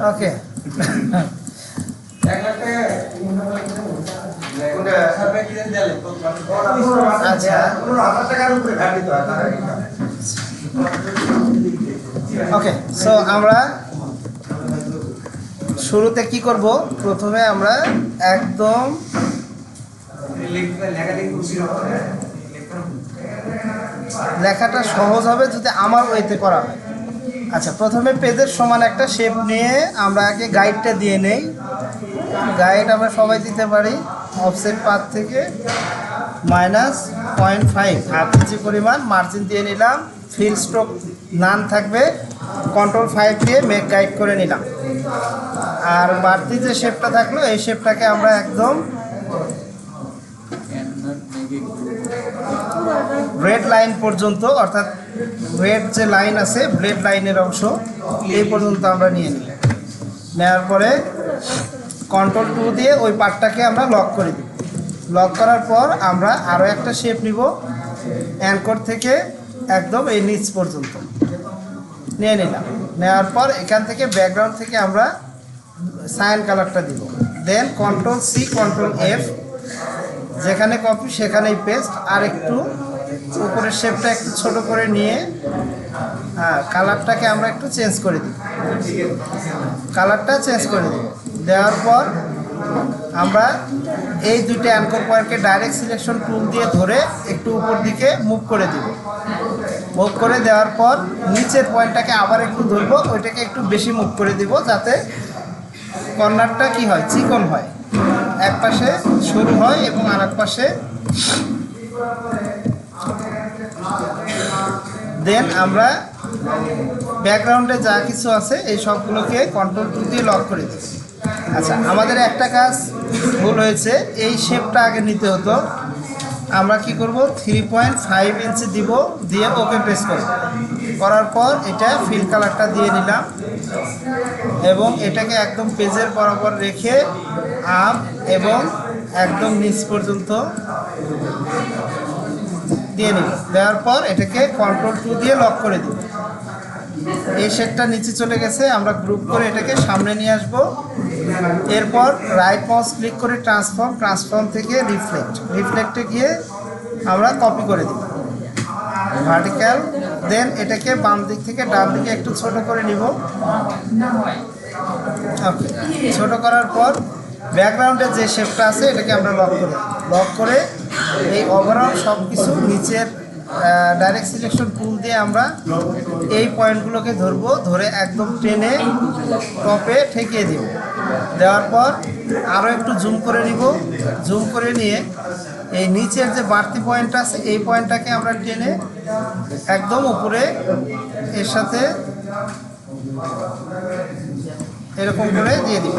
ওকে আচ্ছা okay so আমরা শুরুতে কি করব প্রথমে আমরা একদম লেখাটা সহজ হবে যদি আমার ওয়েতে করা হয়। আচ্ছা প্রথমে পেজের সমান একটা শেপ নিয়ে আমরা আগে গাইডটা দিয়ে নেই। গাইড আমরা সবাই দিতে পারি। অফসেট পাথ থেকে -0.5 হাফ ইঞ্চি পরিমাণ মার্জিন দিয়ে নিলাম। ফিল স্ট্রোক নান থাকবে, কন্ট্রোল 5 দিয়ে মেক গাইড করে নিলাম। আর বাড়তি যে শেপটা থাকলো এই শেপটাকে আমরা একদম রেড লাইন পর্যন্ত, অর্থাৎ রেড যে লাইন আছে ব্লেড লাইনের অংশ এই পর্যন্ত আমরা নিয়ে নিই। নেওয়ার পরে কন্ট্রোল 2 দিয়ে ওই পার্টটাকে আমরা লক করে দিই। লক করার পর আমরা আরও একটা শেপ নিব অ্যাঙ্কর থেকে একদম এই নিচ পর্যন্ত নিয়ে নিলাম। নেওয়ার পর এখান থেকে ব্যাকগ্রাউন্ড থেকে আমরা সায়ান কালারটা দিব। দেন কন্ট্রোল সি কন্ট্রোল এফ, যেখানে কপি সেখানেই পেস্ট। আর একটু উপরের শেপটা একটু ছোট করে নিয়ে কালারটাকে আমরা একটু চেঞ্জ করে দিই। কালারটা চেঞ্জ করে দিই। দেওয়ার পর আমরা এই দুইটা অ্যাঙ্কর পয়েন্টকে ডাইরেক্ট সিলেকশন টুল দিয়ে ধরে একটু উপর দিকে মুভ করে দিব। মুভ করে দেওয়ার পর নিচের পয়েন্টটাকে আবার একটু ধরবো, ওইটাকে একটু বেশি মুভ করে দিব যাতে কর্নারটা কি হয়, চিকন হয়, এক পাশে সরু হয় এবং আর এক পাশে। দেন আমরা ব্যাকগ্রাউন্ডে যা কিছু আছে এই সবগুলোকে কন্ট্রোল 2 দিয়ে লক করে দিই। আচ্ছা আমাদের একটা কাজ ভুল হয়েছে, এই শেপটা আগে নিতে হতো। আমরা কি করব 3.5 ইঞ্চি দিব, দিয়ে ওকে প্রেস করব। করার পর এটা ফিল কালারটা দিয়ে নিলাম এবং এটাকে একদম পেজের বরাবর রেখে আপ এবং একদম নিচ পর্যন্ত দিয়ে নিব। দেওয়ার পর এটাকে কন্ট্রোল 2 দিয়ে লক করে দিব। এই শেডটা নিচে চলে গেছে, আমরা গ্রুপ করে এটাকে সামনে নিয়ে আসব। এরপর রাইট মাউস ক্লিক করে ট্রান্সফর্ম থেকে রিফ্লেক্টে গিয়ে আমরা কপি করে দিব ভার্টিক্যাল। দেন এটাকে বাম দিক থেকে ডান দিকে একটু ছোট করে নিব। ওকে, ছোট করার পর ব্যাকগ্রাউন্ডে যে শেপটা আছে এটাকে আমরা লক করে এই ওভারঅল সব কিছু নিচের ডাইরেক্ট সিলেকশন টুল দিয়ে আমরা এই পয়েন্টগুলোকে ধরবো, ধরে একদম টেনে টপে ঠেকিয়ে দিব। দেওয়ার পর আরও একটু জুম করে নিব। জুম করে নিয়ে এই নিচের যে বাড়তি পয়েন্ট আছে এই পয়েন্টটাকে আমরা টেনে একদম উপরে এর সাথে এরকম করে দিয়ে দিব।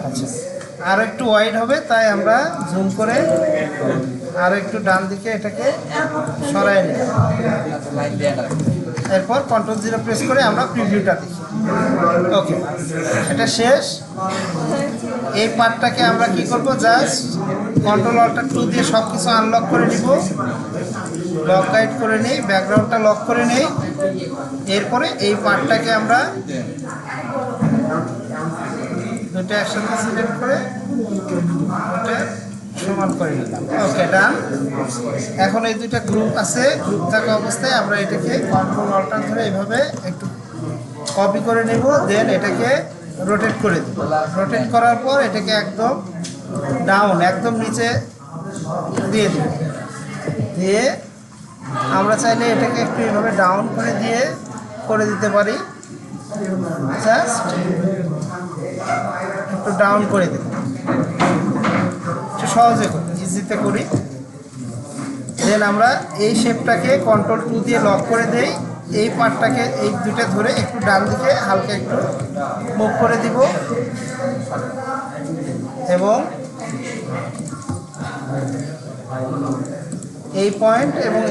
আচ্ছা আরও একটু ওয়াইড হবে, তাই আমরা জুম করে আরও একটু ডান দিকে এটাকে সরাই নিই। এরপর কন্ট্রোল 0 প্রেস করে আমরা প্রিভিউটা দেখি। ওকে, এটা শেষ। এই পার্টটাকে আমরা কি করব, জাস্ট কন্ট্রোল অল্টার 2 দিয়ে সব কিছু আনলক করে নিব। লক গাইড করে নিই, ব্যাকগ্রাউন্ডটা লক করে নিই। এরপরে এই পার্টটাকে আমরা দুটো একসাথে সিলেক্ট করে ওটা সমান করে নিলাম। ওকে ডান। এখন এই দুইটা গ্রুপ আছে, গ্রুপ থাকা অবস্থায় আমরা এটাকে কন্ট্রোল অল্টার ধরে এইভাবে একটু কপি করে নেব। দেন এটাকে রোটেট করে দেব। রোটেট করার পর এটাকে একদম ডাউন, একদম নিচে দিয়ে দেব। দিয়ে আমরা চাইলে এটাকে একটু এইভাবে ডাউন করে দিতে পারি। জাস্ট একটু ডাউন করে দেব, একটু সহজে করি, ইজিতে করি। দেন আমরা এই শেপটাকে কন্ট্রোল 2 দিয়ে লক করে দেই। এই পার্টটাকে এই দুটো ধরে একটু ডান দিকে হালকা একটু মুভ করে দিব এবং এই পয়েন্ট এবং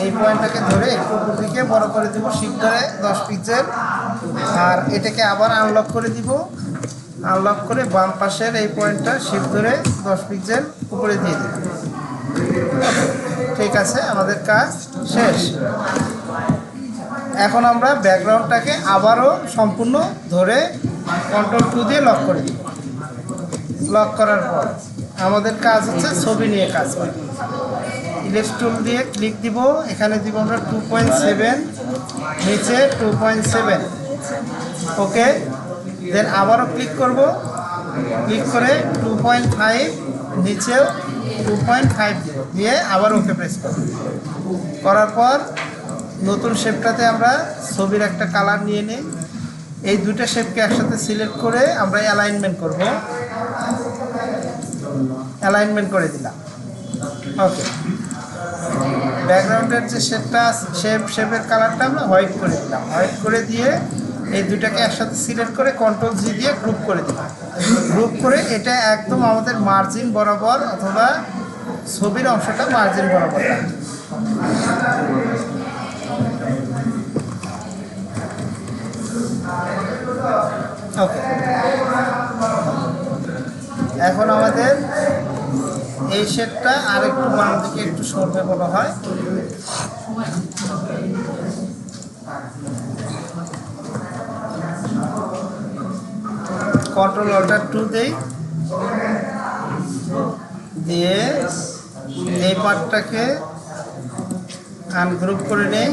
এই পয়েন্টটাকে ধরে একটু উপর দিকে বড় করে দিব, শিপ ধরে 10 পিক্সেল। আর এটাকে আবার আনলক করে দিব। আনলক করে বাম পাশের এই পয়েন্টটা শিপ ধরে 10 পিক্সেল উপরে দিয়ে দিব। ঠিক আছে, আমাদের কাজ শেষ। এখন আমরা ব্যাকগ্রাউন্ডটাকে আবারও সম্পূর্ণ ধরে কন্ট্রোল 2 দিয়ে লক করে দিব। লক করার পর আমাদের কাজ হচ্ছে ছবি নিয়ে কাজ করা। ইলেক্স টুল দিয়ে ক্লিক দিব, এখানে দিব আমরা 2.7, নিচে 2.7, ওকে। দেন আবারও ক্লিক করব, ক্লিক করে 2.5, নিচেও 2.5 দিব, দিয়ে আবার ওকে প্রেস করব। করার পর নতুন শেপটাতে আমরা ছবির একটা কালার নিয়ে নিই। এই দুটো শেপকে একসাথে সিলেক্ট করে আমরা অ্যালাইনমেন্ট করব। অ্যালাইনমেন্ট করে দিলাম, ওকে। ব্যাকগ্রাউন্ডের যে শেপের কালারটা আমরা হোয়াইট করে দিলাম। হোয়াইট করে দিয়ে এই দুটাকে একসাথে সিলেক্ট করে কন্ট্রোল জি দিয়ে গ্রুপ করে দিলাম। গ্রুপ করে এটা একদম আমাদের মার্জিন বরাবর অথবা ছবির অংশটা মার্জিন বরাবর রাখবে। ওকে, এখন আমাদের এই শেপটা আরেকটু বাম দিকে একটু সরবে বলা হয়। কন্ট্রোল অল্টার 2 দেই, দিয়ে এই পার্টটাকে আনগ্রুপ করে নেই,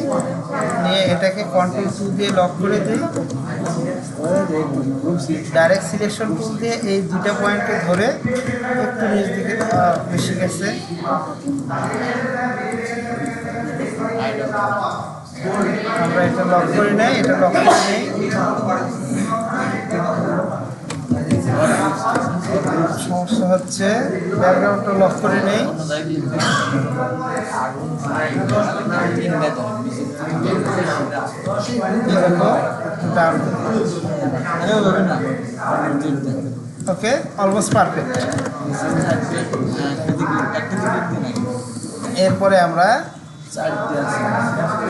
নিয়ে এটাকে কন্ট্রোল 2 দিয়ে লক করে দিই। ডাইরেক্ট সিলেকশন টুল দিয়ে এই দুটা পয়েন্টকে ধরে একটু নিচ দিকে বেশি গেছে, আমরা এটা লক করে নেই, এটা লক করে নেই। সমস্যা হচ্ছে ব্যাকগ্রাউন্ডটা লক করে নেই। ওকে, অলমোস্ট পারফেক্ট। এরপরে আমরা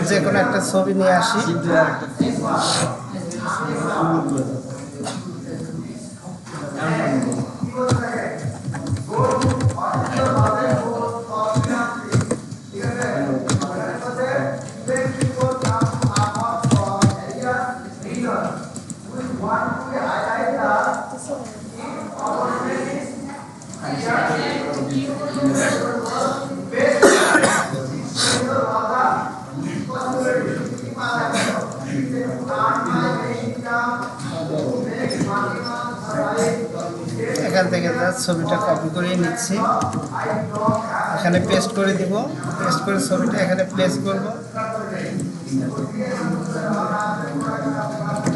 যে কোনো একটা ছবি নিয়ে আসি। এখান থেকে ছবিটা কপি করে নিচ্ছি, এখানে পেস্ট করে দিব। পেস্ট করে ছবিটা এখানে প্লেস করব,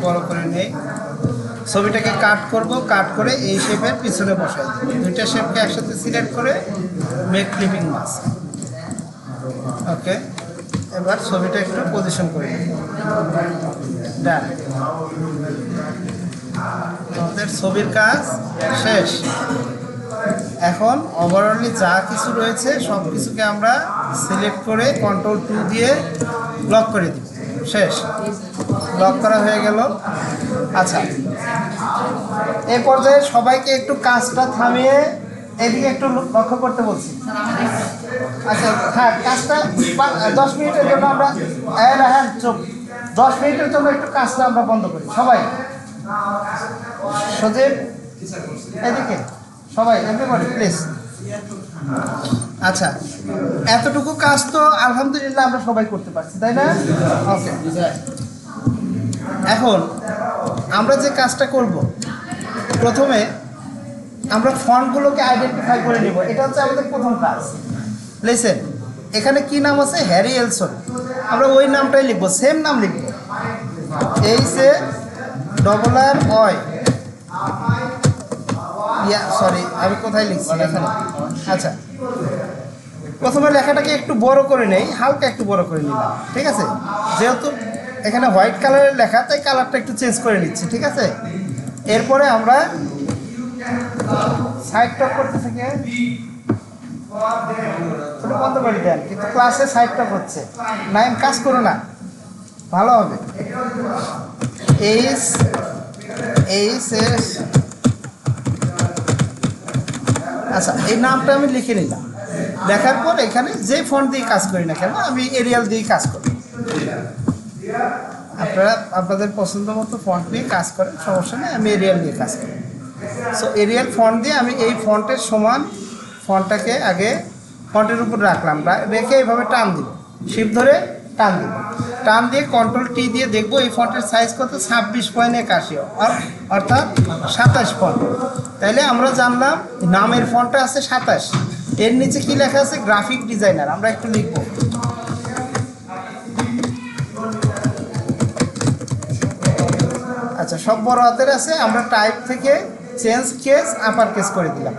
বড় করে নেই। ছবিটাকে কাট করব, কাট করে এই শেপের পিছনে বসাই দেব। দুইটা শেপকে একসাথে সিলেক্ট করে মেক ক্লিপিং মাস্ক, ওকে। এবার ছবিটা একটু পজিশন করে নেব, ডান। আমাদের ছবির কাজ শেষ। এখন ওভারঅলি যা কিছু রয়েছে সব কিছুকে আমরা সিলেক্ট করে কন্ট্রোল 2 দিয়ে লক করে দিব। শেষ, লক করা হয়ে গেল। আচ্ছা, এই পর্যায়ে সবাইকে একটু কাজটা থামিয়ে এদিকে একটু লক্ষ্য করতে বলছি। আচ্ছা, হ্যাঁ, কাজটা 10 মিনিটের জন্য আমরা, হ্যাঁ চুপ, 10 মিনিটের জন্য একটু কাজটা আমরা বন্ধ করি। সবাই, সজীব এদিকে, সবাই এভরিবডি প্লিজ। আচ্ছা, এতটুকু কাজ তো আলহামদুলিল্লাহ আমরা সবাই করতে পারছি, তাই না? ওকে, এখন আমরা যে কাজটা করব, প্রথমে আমরা ফন্টগুলোকে আইডেন্টিফাই করে নিব। এটা হচ্ছে আমাদের প্রথম কাজ। লিসেন, এখানে কি নাম আছে? হ্যারি এলসন। আমরা ওই নামটাই লিখবো, সেম নাম লিখবো, HARRY। সরি, আমি কোথায় লিখছি এখানে? আচ্ছা, প্রথমে লেখাটাকে একটু বড় করে নেই, হালকা একটু বড় করে নিলাম, ঠিক আছে? যেহেতু এখানে হোয়াইট কালারের লেখা, তাই কালারটা একটু চেঞ্জ করে নিচ্ছি, ঠিক আছে? এরপরে আমরা সাইড টক করতে থেকে ওটা বন্ধ করে দেন, কিন্তু ক্লাসে সাইড টক হচ্ছে। নাইম, কাজ করো না, ভালো হবে। এইচ এস, আচ্ছা, এই নামটা আমি লিখে নিলাম। লেখার পর এখানে যে ফন্ট দিয়ে কাজ করি না কেন, আমি এরিয়াল দিয়েই কাজ করি। আপনারা আপনাদের পছন্দ মতো ফন্ট নিয়ে কাজ করেন, সমস্যা নেই, আমি এরিয়াল দিয়ে কাজ করি। সো এরিয়াল ফন্ট দিয়ে আমি এই ফন্টের সমান ফন্টটাকে আগে ফন্টের উপর রাখলাম, রেখে এইভাবে টান দিব, শিপ ধরে টান দিব, টান দিয়ে কন্ট্রোল টি দিয়ে দেখবো এই ফন্টের সাইজ কত, 26.81, অর্থাৎ 27 ফন্ট। তাইলে আমরা জানলাম নামের ফন্টটা আছে 27, এর নিচে কি লেখা আছে, গ্রাফিক ডিজাইনার। আমরা একটু লিখবো, আচ্ছা সব বড় হাতের আছে, আমরা টাইপ থেকে চেঞ্জ কেস আপার কেস করে দিলাম,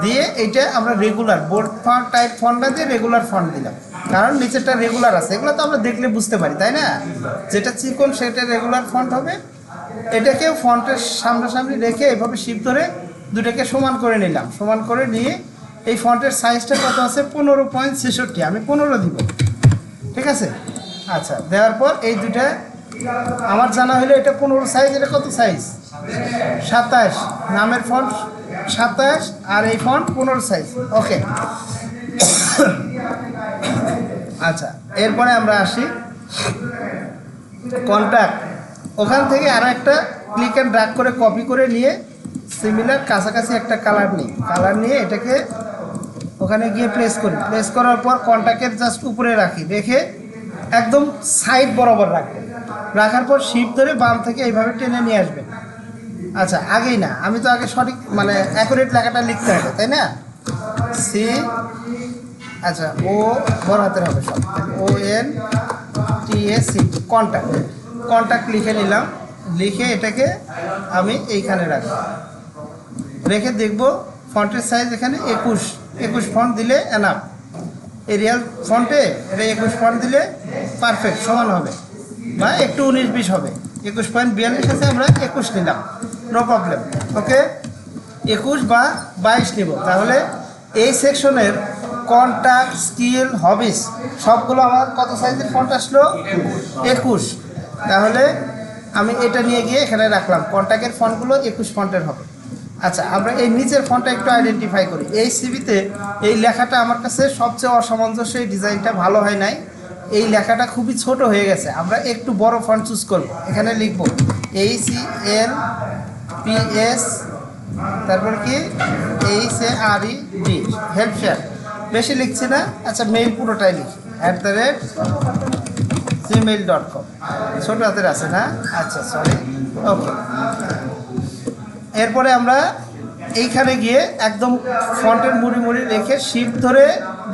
দিয়ে এইটা আমরা regular bold font type font না দিয়ে রেগুলার ফন্ট দিলাম, কারণ নিচেরটা রেগুলার আছে, এগুলো তো আমরা দেখলে বুঝতে পারি তাই না, যেটা চিকন সেটা রেগুলার ফন্ট হবে। এটাকেও ফন্টের সামনাসামনি রেখে এভাবে শিপ ধরে দুটাকে সমান করে নিলাম, সমান করে নিয়ে এই ফন্টের সাইজটা কত আছে, 15.66, আমি 15 দিব, ঠিক আছে। আচ্ছা দেওয়ার পর এই দুটা আমার জানা হলো এটা 15 সাইজ, এটা কত সাইজ, 27, নামের ফন্ট 27 আর এই ফন্ট 15 সাইজ, ওকে। আচ্ছা এরপরে আমরা আসি কন্ট্যাক্ট, ওখান থেকে আরও একটা ক্লিক অ্যান্ড ড্র্যাগ করে কপি করে নিয়ে সিমিলার কাছাকাছি একটা কালার নিই, কালার নিয়ে এটাকে ওখানে গিয়ে প্লেস করি, প্লেস করার পর কন্ট্যাক্টের জাস্ট উপরে রাখি, রেখে একদম সাইড বরাবর রাখবেন, রাখার পর শিপ ধরে বাম থেকে এইভাবে টেনে নিয়ে আসবেন। আচ্ছা আগেই না, আমি তো আগে সঠিক মানে অ্যাকুরেট লেখাটা লিখতে হবে তাই না, সি, আচ্ছা ও বড় হাতের হবে সব, ONTAC, কন্ট্যাক্ট, কন্ট্যাক্ট লিখে নিলাম, লিখে এটাকে আমি এইখানে রাখবো, রেখে দেখব ফন্টের সাইজ এখানে 21 ফন্ট দিলে এনাফ, এরিয়াল ফন্টে এটা 21 ফন্ট দিলে পারফেক্ট সমান হবে, বা একটু 19-20 হবে, 21.42 আছে, আমরা 21 নিলাম, নো প্রবলেম, ওকে। 21 বা 22 নিব, তাহলে এই সেকশনের কন্ট্যাক্ট, স্কিল, হবিস সবগুলো আমার কত সাইজের ফন্ট আসলো, 21, তাহলে আমি এটা নিয়ে গিয়ে এখানে রাখলাম, কন্ট্যাক্টের ফন্টগুলো 21 ফন্টের হবে। আচ্ছা আমরা এই নিচের ফন্টটা একটু আইডেন্টিফাই করি, এই সিভিতে এই লেখাটা আমার কাছে সবচেয়ে অসামঞ্জস্য, এই ডিজাইনটা ভালো হয় নাই, এই লেখাটা খুবই ছোট হয়ে গেছে, আমরা একটু বড় ফন্ট চুজ করব, এখানে লিখব HELPS, তারপর কি HARED, হেল্প শেয়ার, বেশি লিখছি না, আচ্ছা মেইল পুরোটাই লিখি @gmail.com, ছোট হাতের আছে না, আচ্ছা সরি, ওকে। এরপরে আমরা এইখানে গিয়ে একদম ফন্টের মুড়ি রেখে শিফট ধরে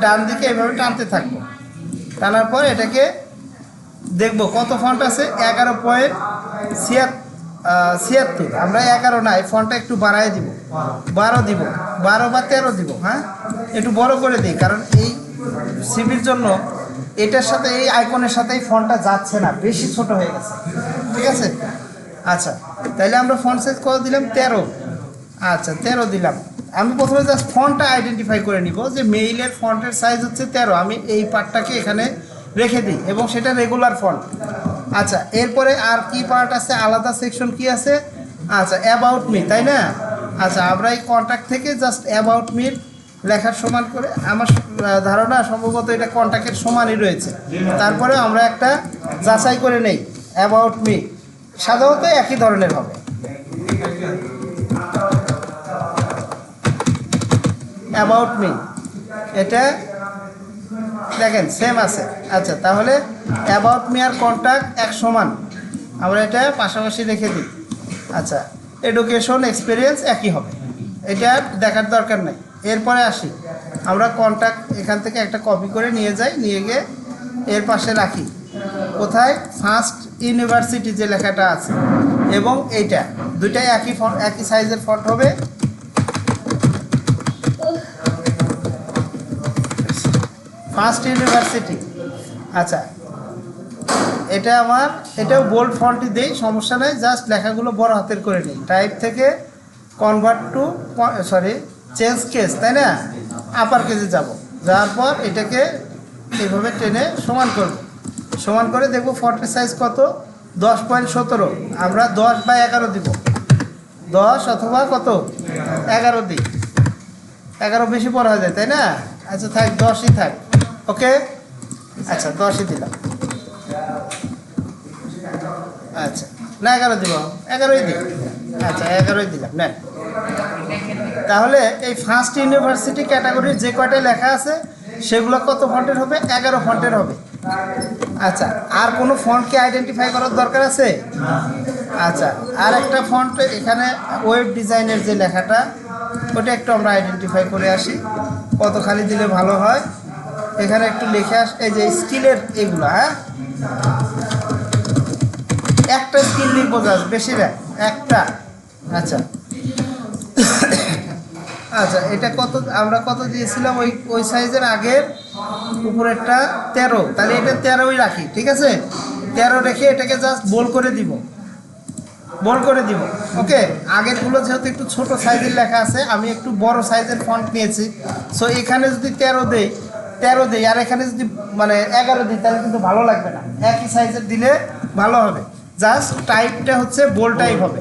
ডান দিকে এভাবে টানতে থাকবো, টানার পর এটাকে দেখব কত ফন্ট আছে, 11.76, আমরা 11 না, এই ফন্টটা একটু বাড়াই দিব, 12 দিব, 12 বা 13 দিব, হ্যাঁ একটু বড় করে দিই, কারণ এই সিভির জন্য এটার সাথে এই আইকনের সাথে এই ফন্টটা যাচ্ছে না, বেশি ছোট হয়ে গেছে, ঠিক আছে। আচ্ছা তাইলে আমরা ফন্ট সাইজ কত দিলাম, 13, আচ্ছা 13 দিলাম। আমি প্রথমে জাস্ট ফন্টটা আইডেন্টিফাই করে নিব যে মেইলের ফন্টের সাইজ হচ্ছে 13, আমি এই পার্টটাকে এখানে রেখে দিই এবং সেটা রেগুলার ফন্ট। আচ্ছা এরপরে আর কি পার্ট আছে, আলাদা সেকশন কি আছে, আচ্ছা অ্যাবাউট মি, তাই না। আচ্ছা আমরা এই কন্ট্যাক্ট থেকে জাস্ট অ্যাবাউট মির লেখার সমান করে, আমার ধারণা সম্ভবত এটা কন্ট্যাক্টের সমানই রয়েছে, তারপরে আমরা একটা যাচাই করে নেই, অ্যাবাউট মি সাধারণত একই ধরনের হবে, অ্যাবাউট মি এটা দেখেন সেম আছে। আচ্ছা তাহলে অ্যাবাউট মি আর কন্ট্যাক্ট এক সমান, আমরা এটা পাশাপাশি রেখে দিই। আচ্ছা এডুকেশন, এক্সপিরিয়েন্স একই হবে, এটা দেখার দরকার নেই। এরপরে আসি, আমরা কন্ট্যাক্ট এখান থেকে একটা কপি করে নিয়ে যাই, নিয়ে গিয়ে এর পাশে রাখি, কোথায়, ফার্স্ট ইউনিভার্সিটি যে লেখাটা আছে এবং এইটা দুইটাই একই সাইজের ফন্ট হবে। ফার্স্ট ইউনিভার্সিটি, আচ্ছা এটা আমার, এটাও বোল্ড ফন্টই দেই, সমস্যা নেই, জাস্ট লেখাগুলো বড় হাতের করে নিই, টাইপ থেকে কনভার্ট টু চেঞ্জ কেস, তাই না, আপার কেসে যাব, যাওয়ার পর এটাকে এইভাবে টেনে সমান করব, সমান করে দেখব ফন্টের সাইজ কত, 10.17, আমরা 10 বা 11 দিব, 10 অথবা কত 11 দিই, 11 বেশি বড় হয়ে যায় তাই না। আচ্ছা থাক 10ই থাক, ওকে। আচ্ছা 10ই দিলাম। আচ্ছা না 11 দিব, 11ই দিই। আচ্ছা 11ই দিলাম নেন। তাহলে এই ফার্স্ট ইউনিভার্সিটি ক্যাটাগরির যে কয়টা লেখা আছে সেগুলো কত ফন্টের হবে? 11 ফন্টের হবে। আচ্ছা আর কোনো ফন্টকে আইডেন্টিফাই করার দরকার আছে? আচ্ছা আর একটা ফন্ট এখানে ওয়েব ডিজাইনের যে লেখাটা ওটা একটু আমরা আইডেন্টিফাই করে আসি, কত খালি দিলে ভালো হয়। এখানে একটু লিখে আস, এই যে স্কিলের এগুলো, হ্যাঁ একটা স্কিল লিখবো, যাস বেশি না একটা। আচ্ছা আচ্ছা এটা কত, আমরা কত দিয়েছিলাম ওই সাইজের আগের উপরেরটা 13, তাহলে এটা 13ই রাখি, ঠিক আছে। 13 রেখে এটাকে জাস্ট বোল্ড করে দিব, বোল্ড করে দিব, ওকে। আগেরগুলো যেহেতু একটু ছোট সাইজের লেখা আছে, আমি একটু বড় সাইজের ফন্ট নিয়েছি। সো এখানে যদি 13 দেই আর এখানে যদি মানে 11 দিই তাহলে কিন্তু ভালো লাগবে না, একই সাইজের দিলে ভালো হবে। জাস্ট টাইপটা হচ্ছে বোল্ড টাইপ হবে।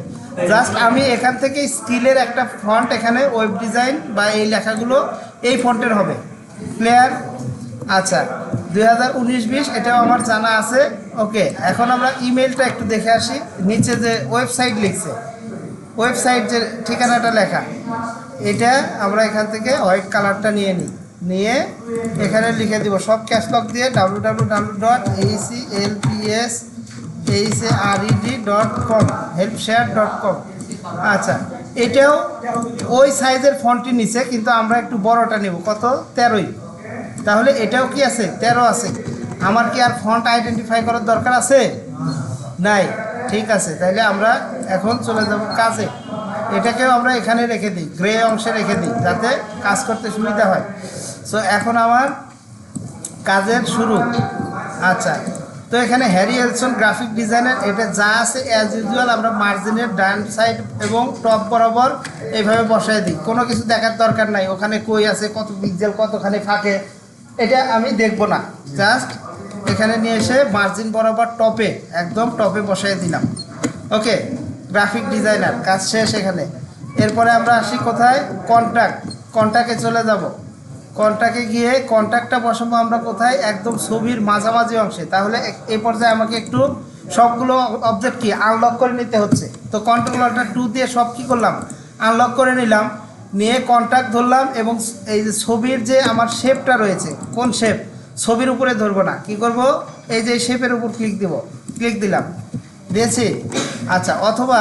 জাস্ট আমি এখান থেকে স্টিলের একটা ফন্ট, এখানে ওয়েব ডিজাইন বা এই লেখাগুলো এই ফন্টের হবে, ক্লিয়ার। আচ্ছা 2019-20 এটাও আমার জানা আছে, ওকে। এখন আমরা ইমেলটা একটু দেখে আসি। নিচে যে ওয়েবসাইট লিখছে, ওয়েবসাইট যে ঠিকানাটা লেখা, এটা আমরা এখান থেকে হোয়াইট কালারটা নিয়ে এখানে লিখে দিব সব ক্যাশলক দিয়ে www.helpshared.com helpshare.com। আচ্ছা এটাও ওই সাইজের ফন্টটি নিচে, কিন্তু আমরা একটু বড়টা নেব, কত? 13ই। তাহলে এটাও কি আছে? 13 আছে। আমার কি আর ফন্ট আইডেন্টিফাই করার দরকার আছে? নাই, ঠিক আছে। তাইলে আমরা এখন চলে যাব কাজে। এটাকেও আমরা এখানে রেখে দিই, গ্রে অংশে রেখে দিই, যাতে কাজ করতে সুবিধা হয়। সো এখন আমার কাজের শুরু। আচ্ছা তো এখানে হ্যারি এলসন গ্রাফিক ডিজাইনের এটা যা আছে অ্যাজ ইউজুয়াল আমরা মার্জিনের ডান সাইড এবং টপ বরাবর এইভাবে বসায় দিই, কোনো কিছু দেখার দরকার নাই। ওখানে কই আছে, কত পিক্সেল, কতখানি ফাঁকে, এটা আমি দেখব না। জাস্ট এখানে নিয়ে এসে মার্জিন বরাবর টপে, একদম টপে বসাই দিলাম, ওকে। গ্রাফিক ডিজাইনার কাজ শেষ এখানে। এরপরে আমরা আসি কোথায়? কন্ট্যাক্টে চলে যাব। কন্ট্যাক্টে গিয়ে কন্ট্যাক্টটা বসাবো আমরা কোথায়? একদম ছবির মাঝামাঝি অংশে। তাহলে এই পর্যায়ে আমাকে একটু সবগুলো অবজেক্ট কি আনলক করে নিতে হচ্ছে। তো Ctrl+2 দিয়ে সব কী করলাম? আনলক করে নিলাম। নিয়ে কন্ট্যাক্ট ধরলাম এবং এই যে ছবির যে আমার শেপটা রয়েছে, কোন শেপ? ছবির উপরে ধরবো না, কি করব? এই যে শেপের উপর ক্লিক দিলাম, দিয়েছি। আচ্ছা অথবা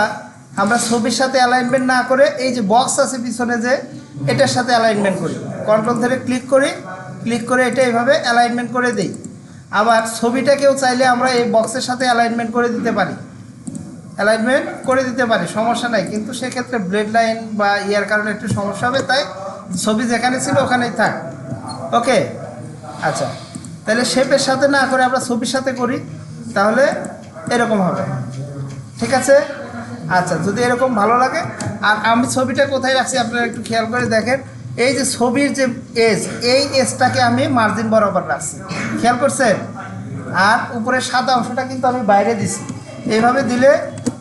আমরা ছবির সাথে অ্যালাইনমেন্ট না করে এই যে বক্স আছে পিছনে, যে এটার সাথে অ্যালাইনমেন্ট করি। কন্ট্রোল ধরে ক্লিক করে এটা এইভাবে অ্যালাইনমেন্ট করে দিই। আবার ছবিটাকেও চাইলে আমরা এই বক্সের সাথে অ্যালাইনমেন্ট করে দিতে পারি, সমস্যা নাই। কিন্তু সেক্ষেত্রে ব্লেড লাইন বা ইয়ার কারণে একটু সমস্যা হবে, তাই ছবি যেখানে ছিল ওখানেই থাক, ওকে। আচ্ছা তাহলে শেপের সাথে না করে আমরা ছবির সাথে করি, তাহলে এরকম হবে, ঠিক আছে। আচ্ছা যদি এরকম ভালো লাগে। আর আমি ছবিটা কোথায় রাখছি আপনারা একটু খেয়াল করে দেখেন। এই যে ছবির যে এজ, এই এজটাকে আমি মার্জিন বরাবর রাখছি, খেয়াল করছেন। আর উপরে সাদা অংশটা কিন্তু আমি বাইরে দিছি, এইভাবে দিলে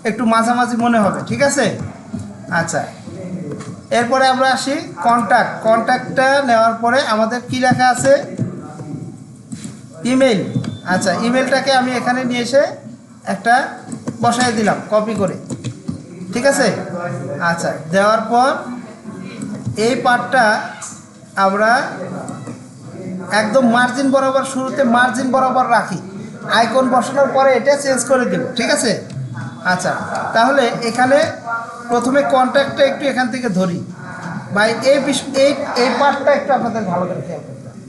একটু মাঝামাঝি মনে হবে, ঠিক আছে। আচ্ছা এরপরে আমরা আসি কন্ট্যাক্টটা নেওয়ার পরে আমাদের কি লেখা আছে? ইমেল। আচ্ছা ইমেলটাকে আমি এখানে নিয়ে এসে একটা বসায় দিলাম কপি করে, ঠিক আছে। আচ্ছা দেওয়ার পর এই পার্টটা আমরা একদম মার্জিন বরাবর, শুরুতে মার্জিন বরাবর রাখি। আইকন বসানোর পরে এটা চেঞ্জ করে দেব, ঠিক আছে। আচ্ছা তাহলে এখানে প্রথমে কন্ট্যাক্টটা একটু এখান থেকে ধরি ভাই, এই পার্টটা একটু আপনাদের ভালো করে খেয়াল করতে হবে।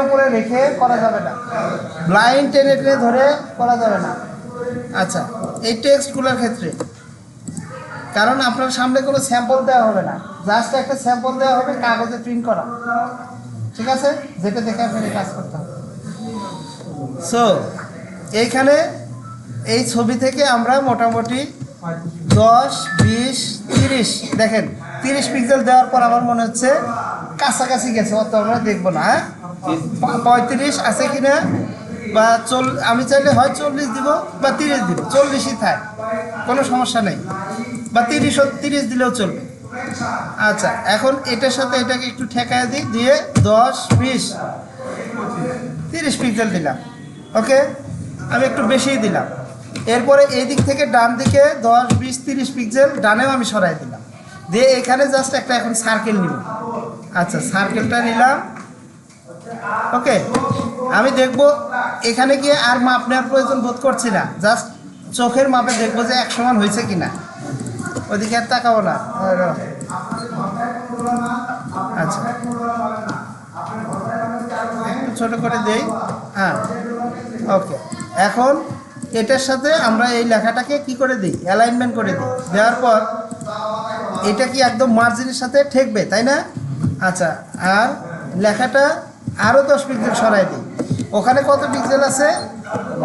উপরে রেখে করা যাবে না, লাইন টেনে ধরে করা যাবে না। আচ্ছা এই টেক্সটগুলোর ক্ষেত্রে, কারণ আপনার সামনে কোনো স্যাম্পল দেওয়া হবে না, জাস্ট একটা স্যাম্পল দেওয়া হবে কাগজে প্রিন্ট করা, ঠিক আছে, যেটা দেখে আপনাকে কাজ করতে হবে। সো এইখানে এই ছবি থেকে আমরা মোটামুটি 10, 20, 30 দেখেন 30 পিক্সেল দেওয়ার পর আমার মনে হচ্ছে কাছাকাছি গেছে, অত আমরা দেখবো না। হ্যাঁ 35 আছে কিনা, বা আমি চাইলে হয় 40 দিব বা 30 দিব, 40ই থাক, কোনো সমস্যা নেই। বা 30 দিলেও চলবে। আচ্ছা, এখন এটার সাথে এটাকে একটু ঠেকায় দিই, দিয়ে 10, 20, 30 পিক্সেল দিলাম। ওকে, আমি একটু বেশিই দিলাম। এরপরে এই দিক থেকে ডান দিকে 10, 20, 30 পিক্সেল ডানেও আমি সরাই দিলাম, দিয়ে এখানে জাস্ট একটা এখন সার্কেল নিব। আচ্ছা, সার্কেলটা নিলাম। ওকে, আমি দেখব এখানে গিয়ে আর মাপ নেওয়ার প্রয়োজন বোধ করছি না, জাস্ট চোখের মাপে দেখবো যে এক সমান হয়েছে কিনা, ওদিকে আর তাকাবো না। আচ্ছা, একটু ছোট করে দেই। হ্যাঁ, ওকে। এখন এটার সাথে আমরা এই লেখাটাকে কি করে দিই, অ্যালাইনমেন্ট করে দিই। দেওয়ার পর এটা কি একদম মার্জিনের সাথে ঠেকবে, তাই না? আচ্ছা, আর লেখাটা আরও 10 পিক্সেল সরাই দিই। ওখানে কত পিক্সেল আছে?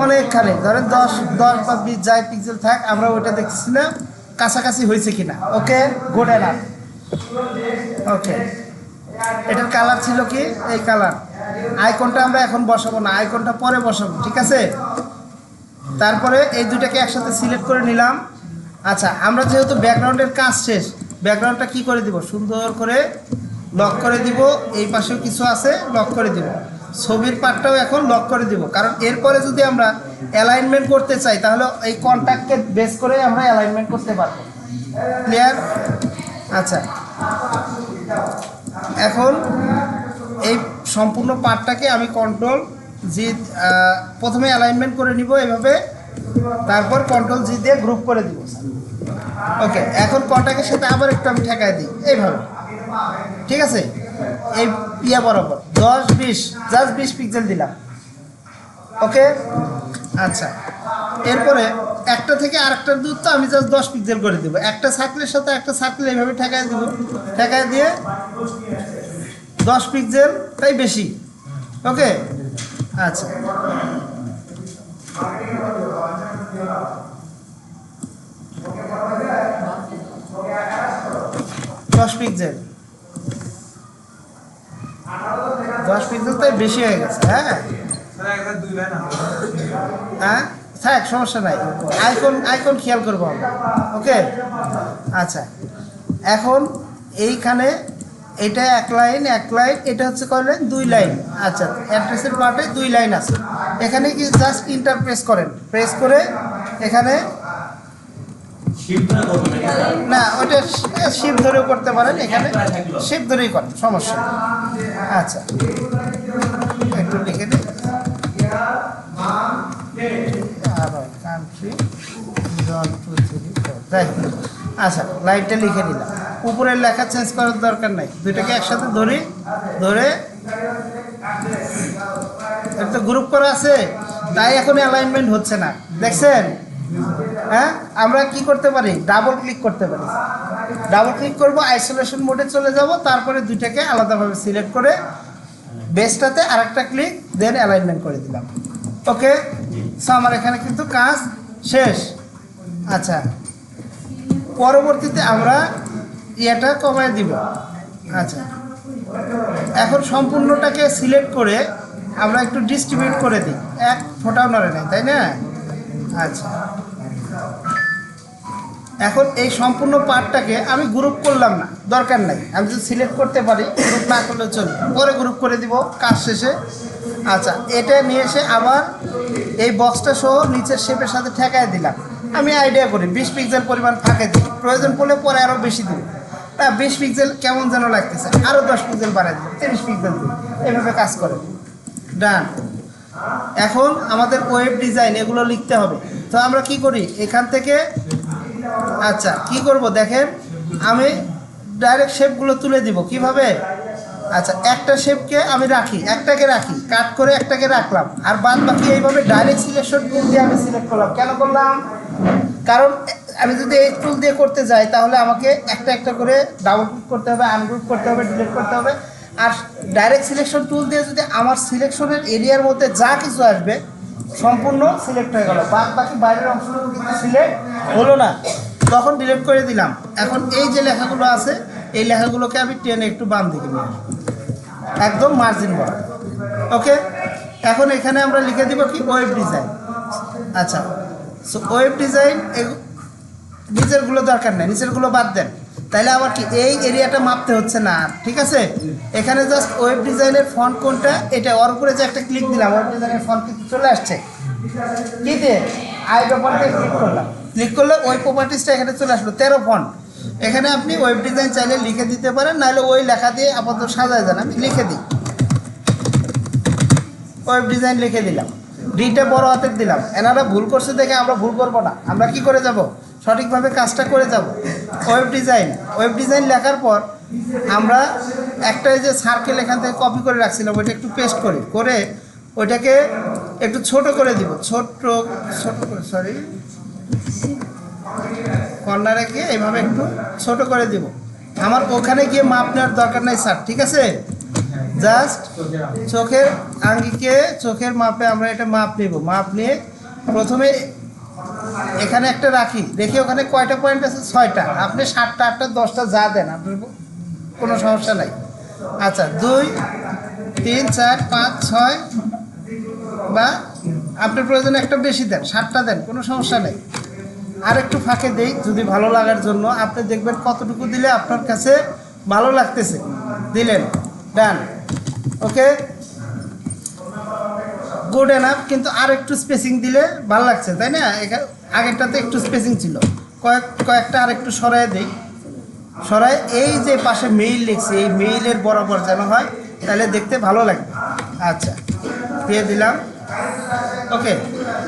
অনেকখানি, ধরেন 10 বা 20 যাই পিক্সেল থাক, আমরা ওটা দেখছি না কাছাকাছি হয়েছে কিনা। ওকে, গুড এনাফ। ওকে, এটার কালার ছিল কি এই কালার। আইকনটা আমরা এখন বসাবো না, আইকনটা পরে বসাবো, ঠিক আছে? তারপরে এই দুটাকে একসাথে সিলেক্ট করে নিলাম। আচ্ছা, আমরা যেহেতু ব্যাকগ্রাউন্ডের কাজ শেষ, ব্যাকগ্রাউন্ডটা কি করে দিব, সুন্দর করে লক করে দিব। এই পাশেও কিছু আছে, লক করে দিব। ছবির পার্টটাও এখন লক করে দিব, কারণ এরপরে যদি আমরা অ্যালাইনমেন্ট করতে চাই তাহলে এই কন্ট্যাক্টকে বেস করে আমরা অ্যালাইনমেন্ট করতে পারবো। ক্লিয়ার? আচ্ছা, এখন এই সম্পূর্ণ পার্টটাকে আমি কন্ট্রোল জি, প্রথমে অ্যালাইনমেন্ট করে নিব এভাবে, তারপর কন্ট্রোল জি দিয়ে গ্রুপ করে দিব। ওকে, এখন কন্ট্যাক্টের সাথে আবার একটু আমি ঠেকাই দিই এইভাবে, ঠিক আছে? এই ইয়া বরাবর 10, 20, জাস্ট 20 পিক্সেল দিলাম। ওকে, আচ্ছা, এরপরে একটা থেকে আরেকটার দূরত্ব আমি জাস্ট 10 পিক্সেল করে দেবো। একটা সার্কেলের সাথে একটা সার্কেল এইভাবে ঠেকাই দেবো, ঠেকাই দিয়ে 10 পিক্সেল, তাই বেশি। ওকে, আচ্ছা, 10 পিক্সেল, 10 পিক্সেল তাই বেশি হয়ে গেছে। হ্যাঁ হ্যাঁ, থাক, সমস্যা নাই। আইকন খেয়াল করবো আমরা। ওকে, আচ্ছা, এখন এইখানে এটা এক লাইন, এটা হচ্ছে কয় লাইন? 2 লাইন। আচ্ছা, অ্যাড্রেসের পার্টে 2 লাইন আছে। এখানে কি জাস্ট ইন্টার প্রেস করেন, প্রেস করে এখানে না, ওটা শিফট ধরেও করতে পারেন, এখানে শিফট ধরেই করেন, সমস্যা। আচ্ছা, একটু লিখে দিন, কান্ট্রি 1, 2, 3, 4, তাই। আচ্ছা, লাইনটা লিখে নিলাম। উপরের লেখা চেঞ্জ করার দরকার নাই, দুইটাকে একসাথে ধরে এটা তো গ্রুপ করা আছে, তাই এখন অ্যালাইনমেন্ট হচ্ছে না, দেখছেন? হ্যাঁ, আমরা কি করতে পারি, ডাবল ক্লিক করতে পারি। ডাবল ক্লিক করব, আইসোলেশন মোডে চলে যাব, তারপরে দুইটাকে আলাদাভাবে সিলেক্ট করে বেসটাতে আরেকটা ক্লিক, দেন অ্যালাইনমেন্ট করে দিলাম। ওকে, সো আমার এখানে কিন্তু কাজ শেষ। আচ্ছা, পরবর্তীতে আমরা ইয়েটা কমায় দিব। আচ্ছা, এখন সম্পূর্ণটাকে সিলেক্ট করে আমরা একটু ডিস্ট্রিবিউট করে দিই, এক ফোঁটাও নড়ে নাই, তাই না? আচ্ছা, এখন এই সম্পূর্ণ পার্টটাকে আমি গ্রুপ করলাম না, দরকার নাই, আমি যদি সিলেক্ট করতে পারি, গ্রুপ না করলে চলবে, পরে গ্রুপ করে দিব কাজ শেষে। আচ্ছা, এটা নিয়ে এসে আবার এই বক্সটা সহ নিচের শেপের সাথে ঠেকায় দিলাম। আমি আইডিয়া করি 20 পিক্সেল পরিমাণ ফাঁকে দিই, প্রয়োজন পড়লে পরে আরও বেশি দিই। 20 পিক্সেল কেমন যেন লাগতেছে, আরও 10 পিক্সেল বাড়াই দিই, 30 পিক্সেল দিই, এভাবে কাজ করে। ডান। এখন আমাদের ওয়েব ডিজাইন এগুলো লিখতে হবে, তো আমরা কি করি এখান থেকে। আচ্ছা, কি করব দেখেন, আমি ডাইরেক্ট শেপগুলো তুলে দিব কিভাবে। আচ্ছা, একটা শেপকে আমি একটাকে রাখি, কাট করে একটাকে রাখলাম, আর বাদ বাকি এইভাবে ডাইরেক্ট সিলেকশন টুল দিয়ে আমি সিলেক্ট করলাম। কেন করলাম? কারণ আমি যদি এই টুল দিয়ে করতে যাই তাহলে আমাকে একটা একটা করে ডাবল ক্লিক করতে হবে, আনগ্রুপ করতে হবে, ডিলিট করতে হবে। আর ডাইরেক্ট সিলেকশন টুল দিয়ে যদি আমার সিলেকশনের এরিয়ার মধ্যে যা কিছু আসবে সম্পূর্ণ সিলেক্ট হয়ে গেল, বাদ বাকি বাইরের অংশগুলো কিন্তু সিলেক্ট হলো না, তখন ডিলিট করে দিলাম। এখন এই যে লেখাগুলো আছে, এই লেখাগুলোকে আমি টেনে একটু বাম দিকে নিয়ে আসবো, একদম মার্জিন বড়। ওকে, এখন এখানে আমরা লিখে দিব কি, ওয়েব ডিজাইন। আচ্ছা, সো ওয়েব ডিজাইন নিচেরগুলো দরকার নেই, নিচেরগুলো বাদ দেন। তাহলে আবার কি এই এরিয়াটা মাপতে হচ্ছে না আর, ঠিক আছে। এখানে জাস্ট ওয়েব ডিজাইনের ফন্ট কোনটা, এটা ওর উপরে যে একটা ক্লিক দিলাম, ওয়েব ডিজাইনের ফন্ট কিন্তু চলে আসছে। কি দিয়ে আই ব্যাপারটা ক্লিক করলাম, ক্লিক করলে ওই প্রপার্টিসটা এখানে চলে আসলো 13 ফন্ট। এখানে আপনি ওয়েব ডিজাইন চাইলে লিখে দিতে পারেন, নাহলে ওই লেখা দিয়ে আপাতত সাজায় যান। আমি লিখে দিই, ওয়েব ডিজাইন লিখে দিলাম, ডিটা বড় হাতের দিলাম। এনারা ভুল করছে দেখে আমরা ভুল করবো না, আমরা কি করে যাব, সঠিকভাবে কাজটা করে যাব। ওয়েব ডিজাইন লেখার পর আমরা একটা যে সার্কেল এখান থেকে কপি করে রাখছিলাম, ওইটা একটু পেস্ট করে ওইটাকে একটু ছোট করে দিব, ছোট করে, সরি, কর্নারে গিয়ে এইভাবে একটু ছোট করে দিব। আমার ওখানে গিয়ে মাপ নেওয়ার দরকার নেই স্যার, ঠিক আছে। জাস্ট চোখের আঙ্গিকে, চোখের মাপে আমরা এটা মাপ নেব। মাপ নিয়ে প্রথমে এখানে একটা রেখে ওখানে কয়টা পয়েন্ট আছে, 6টা। আপনি 7টা 8টা 10টা যা দেন, আপনার কোনো সমস্যা নাই। আচ্ছা, 2 3 4 5 6, বা আপনার প্রয়োজনে একটা বেশি দেন, 7টা দেন, কোনো সমস্যা নেই। আর একটু ফাঁকে দেই যদি ভালো লাগার জন্য। আপনি দেখবেন কতটুকু দিলে আপনার কাছে ভালো লাগতেছে, দিলেন, ডান, ওকে, গুড এনাফ। কিন্তু আর একটু স্পেসিং দিলে ভালো লাগছে, তাই না? এখানে আগেরটাতে একটু স্পেসিং ছিল, কয়েকটা আর একটু সরাই দেই। সরাই এই যে পাশে মেইল লিখছি, এই মেইলের বরাবর যেন হয়, তাহলে দেখতে ভালো লাগবে। আচ্ছা, দিয়ে দিলাম, ওকে।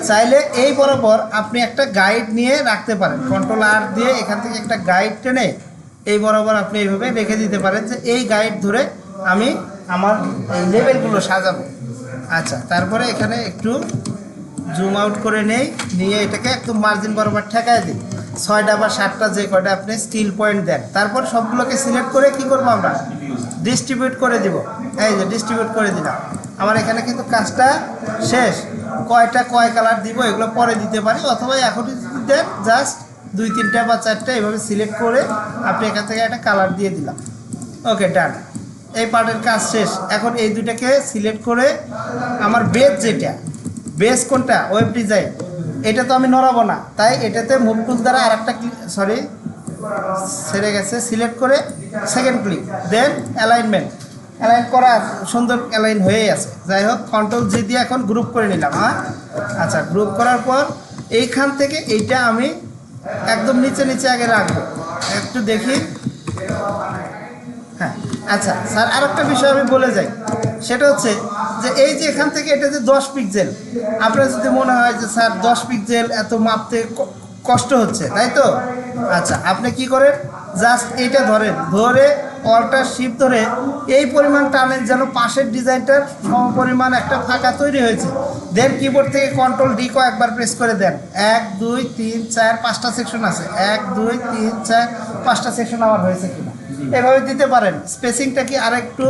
চাইলে এই বরাবর আপনি একটা গাইড নিয়ে রাখতে পারেন, কন্ট্রোল আর দিয়ে এখান থেকে একটা গাইড টেনে এই বরাবর আপনি এইভাবে রেখে দিতে পারেন, যে এই গাইড ধরে আমি আমার এই লেভেলগুলো সাজাবো। আচ্ছা, তারপরে এখানে একটু জুম আউট করে নিয়ে এটাকে একটু মার্জিন বরাবর ঠেকায় দিই। 6টা বা 7টা যে কয়টা আপনি স্টিল পয়েন্ট দেন, তারপর সবগুলোকে সিলেক্ট করে কি করবো আমরা, ডিস্ট্রিবিউট করে দিব। এই যে ডিস্ট্রিবিউট করে দিলাম। আমার এখানে কিন্তু কাজটা শেষ। কয় কালার দিব এগুলো পরে দিতে পারি, অথবা এখনই দেন, জাস্ট 2 3টা বা 4টা এইভাবে সিলেক্ট করে আপনি এখান থেকে একটা কালার দিয়ে দিলাম। ওকে, ডান। এই পার্টের কাজ শেষ। এখন এই দুটাকে সিলেক্ট করে আমার বেস কোনটা, ওয়েব ডিজাইন, এটা তো আমি নড়াবো না, তাই এটাতে মুভ টুল দ্বারা আর একটা ছেড়ে গেছে, সিলেক্ট করে সেকেন্ড ক্লিক, দেন অ্যালাইন করা, সুন্দর অ্যালাইন হয়েই আছে। যাই হোক, কন্ট্রোল জি দিয়ে এখন গ্রুপ করে নিলাম। হ্যাঁ, আচ্ছা, গ্রুপ করার পর এইখান থেকে এইটা আমি একদম নিচে আগে রাখবো, একটু দেখি। হ্যাঁ, আচ্ছা স্যার, আর একটা বিষয় আমি বলে যাই, সেটা হচ্ছে যে এই যে এখান থেকে এটা যে 10 পিক্সেল, আপনার যদি মনে হয় যে স্যার 10 পিক্সেল এত মাপতে কষ্ট হচ্ছে, তাই তো? আচ্ছা, আপনি কি করেন, জাস্ট এইটা ধরে অল্টার শিফট ধরে এই পরিমাণ টানেন যেন পাশের ডিজাইনটার সমপরিমাণ একটা ফাঁকা তৈরি হয়েছে। দেন কিবোর্ড থেকে কন্ট্রোল ডি কয়েকবার প্রেস করে দেন। 1 2 3 4 5টা সেকশন আছে, 1 2 3 4 5টা সেকশন আমার হয়েছে কিনা এভাবে দিতে পারেন। স্পেসিংটা কি আর একটু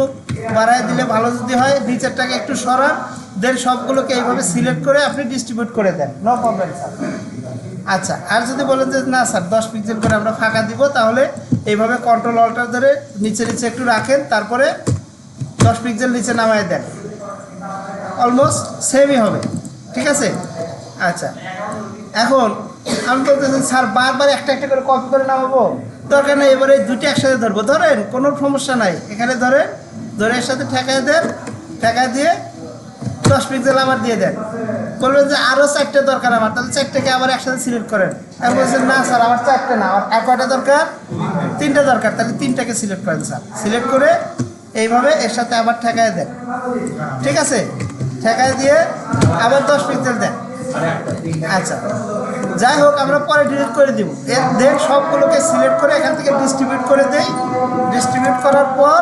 বাড়ায় দিলে ভালো যদি হয়, নিচেরটাকে একটু সরান, দেন সবগুলোকে এইভাবে সিলেক্ট করে আপনি ডিস্ট্রিবিউট করে দেন, নো প্রবলেম স্যার। আচ্ছা, আর যদি বলেন যে না স্যার 10 পিক্সেল করে আমরা ফাঁকা দিব, তাহলে এইভাবে কন্ট্রোল অল্টার ধরে নিচে একটু রাখেন, তারপরে 10 পিক্সেল নিচে নামায় দেন, অলমোস্ট সেমই হবে, ঠিক আছে? আচ্ছা, এখন আমি বলতেছেন স্যার বারবার একটা করে কপি করে নামাবো, দরকার নেই, এবারে দুটো একসাথে ধরবো, ধরেন, কোনো সমস্যা নাই। এখানে ধরে এর সাথে ঠেকায় দিয়ে 10 পিক্সেল আবার দিয়ে দেন। বলবেন যে আরও 4টে দরকার আমার, তাহলে 4টাকে আবার একসাথে সিলেক্ট করেন। আমি বলছেন না স্যার আমার 4টে না, আমার কয়টা দরকার, 3টা দরকার, তাহলে 3টাকে সিলেক্ট করেন স্যার। সিলেক্ট করে এইভাবে এর সাথে আবার ঠেকায় দেন, ঠিক আছে? ঠেকায় দিয়ে আবার 10 পিক্সেল দেন। আচ্ছা, যাই হোক, আমরা পরে ডিলিট করে দিব। দেন সবগুলোকে সিলেক্ট করে এখান থেকে ডিস্ট্রিবিউট করে দেই। ডিস্ট্রিবিউট করার পর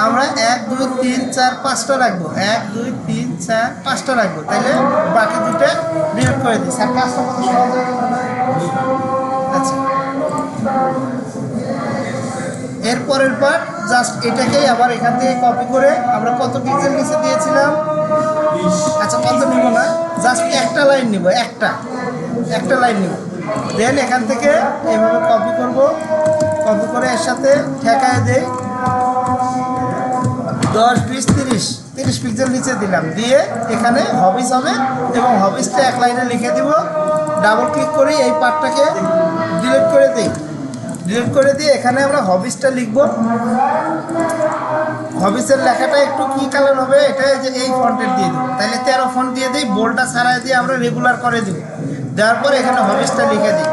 আমরা 1 2 3 4 5টা রাখবো, 1 2 3 4 5টা রাখবো, তাইলে বাকি দুটো ডিলিট করে দিই। স্যার কাজটা কত সহজ হয়ে গেল। আচ্ছা, এরপরের পার্ট জাস্ট এটাকেই আবার এখান থেকে কপি করে আমরা কত পিক্সেল নিচে দিয়েছিলাম, আচ্ছা কত নিব না, জাস্ট একটা লাইন নিব, একটা লাইন নিব। দেন এখান থেকে এইভাবে কপি কপি করে এর সাথে ঠেকায় দেই, 10 20 30 পিক্সেল নিচে দিলাম, দিয়ে এখানে হবিস হবে এবং হবিসটা এক লাইনে লিখে দিব। ডাবল ক্লিক করি, এই পার্টটাকে ডিলিট করে দিই, ডিলিট করে দিয়ে এখানে আমরা হবিসটা লিখব। হবিসের লেখাটা একটু কী কালার হবে, এটা যে এই ফন্টের দিয়ে দিব, তাহলে 13 ফন্ট দিয়ে দিই, বোল্ডটা ছাড়াই দিয়ে আমরা রেগুলার করে দিব। দেওয়ার পর এখানে হবিসটা লিখে দিই।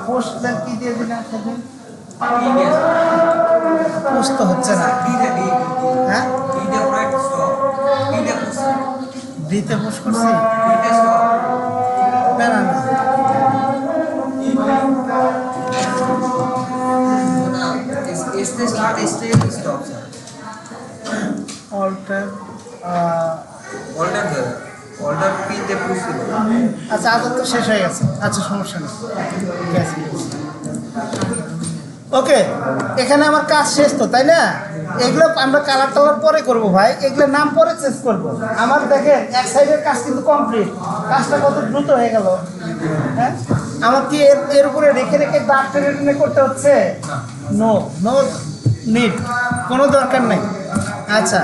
পোস্টম্যান কি দিয়ে দিলেন সেদিন? পোস্ট তো হচ্ছে না। হ্যাঁ, দিতে পোস্ট করছি না না না অল্টার আচ্ছা, আদর তো শেষ হয়ে গেছে। আচ্ছা, সমস্যা নেই, ঠিক আছে। ওকে, এখানে আমার কাজ শেষ তো, তাই না? এগুলো আমরা কালার টালার পরে করবো ভাই, এগুলোর নাম পরে চেঞ্জ করবো। আমার দেখেন এক সাইডের কাজ কিন্তু কমপ্লিট, কাজটা কত দ্রুত হয়ে গেল। হ্যাঁ, আমার কি এর উপরে রেখে রেখে দাগ টেনে টেনে করতে হচ্ছে? নো নো নিড, কোনো দরকার নেই। আচ্ছা,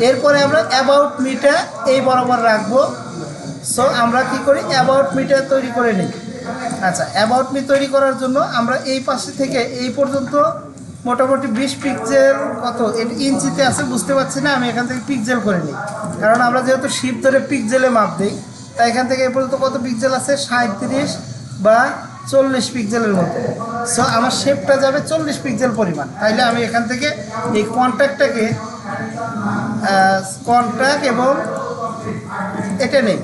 এরপরে আমরা অ্যাবাউট মিটা এই বরাবর রাখবো। সো আমরা কি করি, অ্যাবাউট মিটা তৈরি করে নিই। আচ্ছা, অ্যাবাউট মি তৈরি করার জন্য আমরা এই পাশে থেকে এই পর্যন্ত মোটামুটি 20 পিক্সেল, কত ইঞ্চিতে আছে বুঝতে পারছি না, আমি এখান থেকে পিক্সেল করে নিই, কারণ আমরা যেহেতু শিপ ধরে পিক্সেলে মাপ দিই। তাই এখান থেকে এই পর্যন্ত কত পিক্সেল আছে? 37 বা 40 পিক্সেলের মতো। সো আমার শেপটা যাবে 40 পিক্সেল পরিমাণ। তাইলে আমি এখান থেকে এই কন্ট্যাক্টটাকে কন্ট্যাক্ট এবং এটা নেই,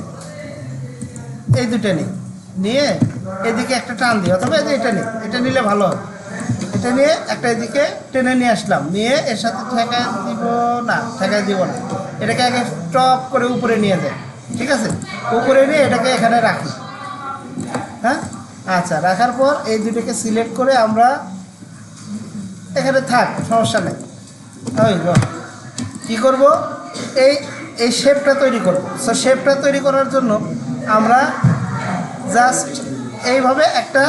এই দুটো নেই, নিয়ে এদিকে একটা টান দিই, অথবা এটা নেই, এটা নিলে ভালো হবে। এটা নিয়ে একটা এদিকে টেনে নিয়ে আসলাম, নিয়ে এর সাথে ঠেকায় দিব না, ঠেকায় দিব না, এটাকে আগে টপ করে উপরে নিয়ে যায়। ঠিক আছে, উপরে নিয়ে এটাকে এখানে রাখি। হ্যাঁ, আচ্ছা, রাখার পর এই দুটোকে সিলেক্ট করে আমরা এখানে থাক, সমস্যা নেই। ওই কী করব, এই শেপটা তৈরি করব। সো শেপটা তৈরি করার জন্য আমরা জাস্ট এইভাবে একটা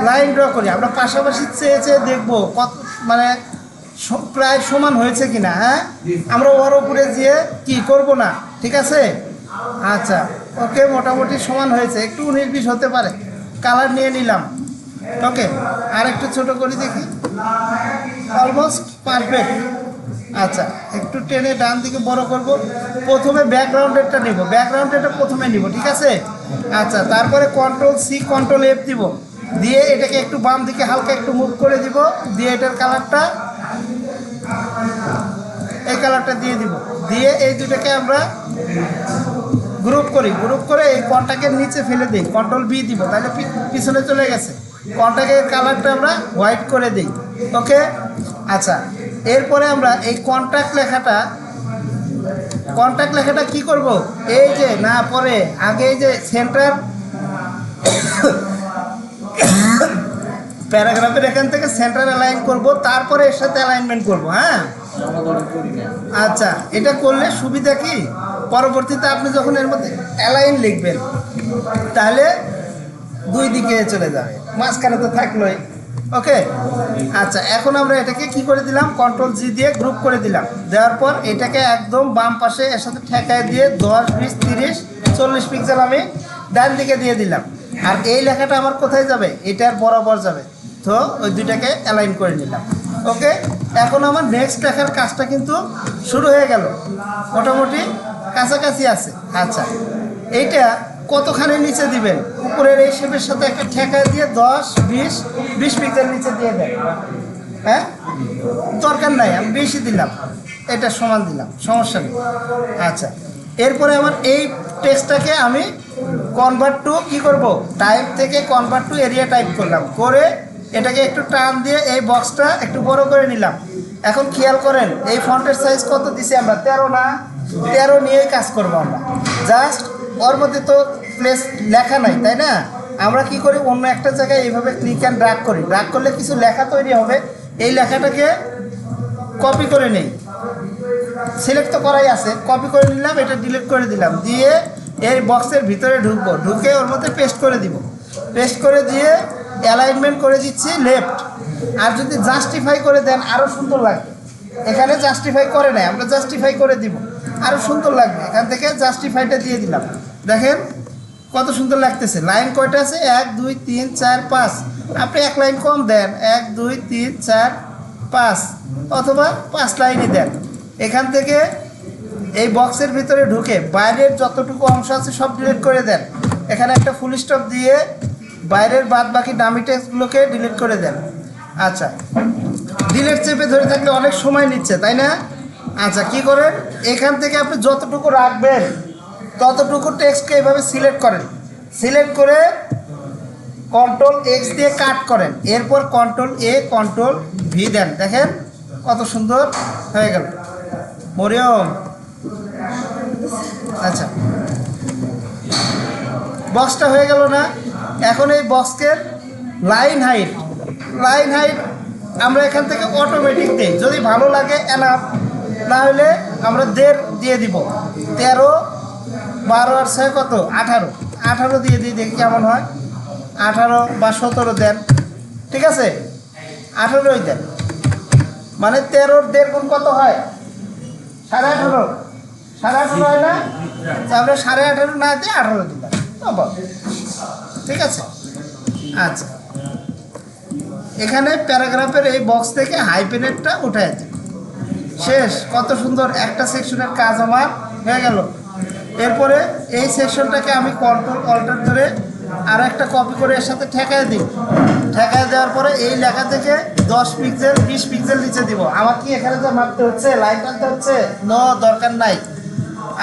লাইন ড্র করি। আমরা পাশাপাশি চেয়ে চেয়ে দেখবো কত, মানে প্রায় সমান হয়েছে কিনা। হ্যাঁ, আমরা ওর উপরে যেয়ে কি করব না, ঠিক আছে? আচ্ছা, ওকে, মোটামুটি সমান হয়েছে, একটু 19-20 হতে পারে। কালার নিয়ে নিলাম। ওকে, আর একটু ছোটো করি দেখি, অলমোস্ট পারফেক্ট। আচ্ছা, একটু টেনে ডান দিকে বড় করব। প্রথমে ব্যাকগ্রাউন্ডেরটা নিব, ব্যাকগ্রাউন্ডেরটা প্রথমে নিব, ঠিক আছে? আচ্ছা, তারপরে Ctrl+C Ctrl+F দিব, দিয়ে এটাকে একটু বাম দিকে হালকা একটু মুভ করে দিব, দিয়ে এটার কালারটা এই কালারটা দিয়ে দিব, দিয়ে এই দুটাকে আমরা গ্রুপ করি, গ্রুপ করে এই কন্টাক্টের নিচে ফেলে দিই, Ctrl+V দিব, তাহলে পিছনে চলে গেছে। কন্টাক্টের কালারটা আমরা হোয়াইট করে দিই। ওকে, আচ্ছা, এরপরে আমরা এই কন্ট্যাক্ট লেখাটা কি করব, এই যে না পরে আগে এই যে সেন্টার প্যারাগ্রাফের এখান থেকে সেন্টার অ্যালাইন করব, তারপরে এর সাথে অ্যালাইনমেন্ট করব। হ্যাঁ, আচ্ছা, এটা করলে সুবিধা কি, পরবর্তীতে আপনি যখন এর মধ্যে অ্যালাইন লিখবেন তাহলে দুই দিকে চলে যাবে, মাঝখানে তো থাকলোই। ওকে, আচ্ছা, এখন আমরা এটাকে কি করে দিলাম, Ctrl+G দিয়ে গ্রুপ করে দিলাম। দেওয়ার পর এটাকে একদম বাম পাশে এর সাথে ঠেকায় দিয়ে 10, 20, 30, 40 পিক্সেল আমি ডান দিকে দিয়ে দিলাম। আর এই লেখাটা আমার কোথায় যাবে, এটার বরাবর যাবে। তো ওই দুইটাকে অ্যালাইন করে নিলাম। ওকে, এখন আমার নেক্সট লেখার কাজটা কিন্তু শুরু হয়ে গেল, মোটামুটি কাছাকাছি আছে। আচ্ছা, এইটা কতখানি নিচে দিবেন, উপরের এই শেপের সাথে একটা ঠেকায় দিয়ে 10, 20 পিক্সেল নিচে দিয়ে দেয়। হ্যাঁ, দরকার নাই, আমি বেশি দিলাম, এটা সমান দিলাম, সমস্যা নেই। আচ্ছা, এরপরে আমার এই টেক্সটটাকে আমি কনভার্ট টু কী করব, টাইপ থেকে কনভার্ট টু এরিয়া টাইপ করলাম, করে এটাকে একটু টান দিয়ে এই বক্সটা একটু বড় করে নিলাম। এখন খেয়াল করেন এই ফন্টের সাইজ কত দিছি আমরা, 13 না, 13 নিয়েই কাজ করবো আমরা। জাস্ট ওর মধ্যে তো প্লেস লেখা নাই, তাই না? আমরা কি করি, অন্য একটা জায়গায় এইভাবে ক্লিক অ্যান্ড ড্র্যাগ করি, ড্র্যাগ করলে কিছু লেখা তৈরি হবে। এই লেখাটাকে কপি করে নেই, সিলেক্ট তো করাই আছে, কপি করে নিলাম, এটা ডিলিট করে দিলাম, দিয়ে এই বক্সের ভিতরে ঢুকবো, ঢুকে ওর মধ্যে পেস্ট করে দিব, পেস্ট করে দিয়ে অ্যালাইনমেন্ট করে দিচ্ছি লেফট। আর যদি জাস্টিফাই করে দেন আরও সুন্দর লাগবে। এখানে জাস্টিফাই করে নাই, আমরা জাস্টিফাই করে দিব, আরও সুন্দর লাগবে। এখান থেকে জাস্টিফাইটা দিয়ে দিলাম, দেখেন কত সুন্দর লাগতেছে। লাইন কয়টা আছে? 1 2 3 4 5। আপনি এক লাইন কম দেন, 1 2 3 4 5, অথবা 5 লাইনই দেন। এখান থেকে এই বক্সের ভিতরে ঢুকে বাইরের যতটুকু অংশ আছে সব ডিলিট করে দেন। এখানে একটা ফুল স্টপ দিয়ে বাইরের বাদ বাকি ডামি টেক্সটগুলোকে ডিলিট করে দেন। আচ্ছা, ডিলিট চেপে ধরে থাকলে অনেক সময় নিচ্ছে, তাই না? আচ্ছা, কি করেন, এখান থেকে আপনি যতটুকু রাখবেন ততটুকু টেক্সটকে এইভাবে সিলেক্ট করেন, সিলেক্ট করে কন্ট্রোল এক্স দিয়ে কাট করেন, এরপর কন্ট্রোল এ কন্ট্রোল ভি দেন। দেখেন কত সুন্দর হয়ে গেল। মরিয়ম, আচ্ছা, বক্সটা হয়ে গেল না? এখন এই বক্সের লাইন হাইট আমরা এখান থেকে অটোমেটিক দিই, যদি ভালো লাগে এনাফ, না হলে আমরা 1.5 দিয়ে দিব। 13 12 আর 6 কত? 18 দিয়ে দিই, দেখি কেমন হয়। 18 বা 17 দেন, ঠিক আছে, 18ই দেন, মানে 13-র 1.5 গুণ কত হয়? 18.5, 18.5 হয় না? আমরা 18.5 না দিয়ে 18 দিলাম, ঠিক আছে। আচ্ছা, এখানে প্যারাগ্রাফের এই বক্স থেকে হাইপেনেটটা উঠায় দিই, শেষ। কত সুন্দর একটা সেকশনের কাজ আমার হয়ে গেল। এরপরে এই সেকশনটাকে আমি কন্ট্রোল অল্টার ধরে আর একটা কপি করে এর সাথে ঠেকায় দিই। ঠেকায় দেওয়ার পরে এই লেখা থেকে 10 পিক্সেল 20 পিক্সেল নিচে দিব। আমার কি এখানে যা মাপতে হচ্ছে, লাইন টানতে হচ্ছে? নো, দরকার নাই।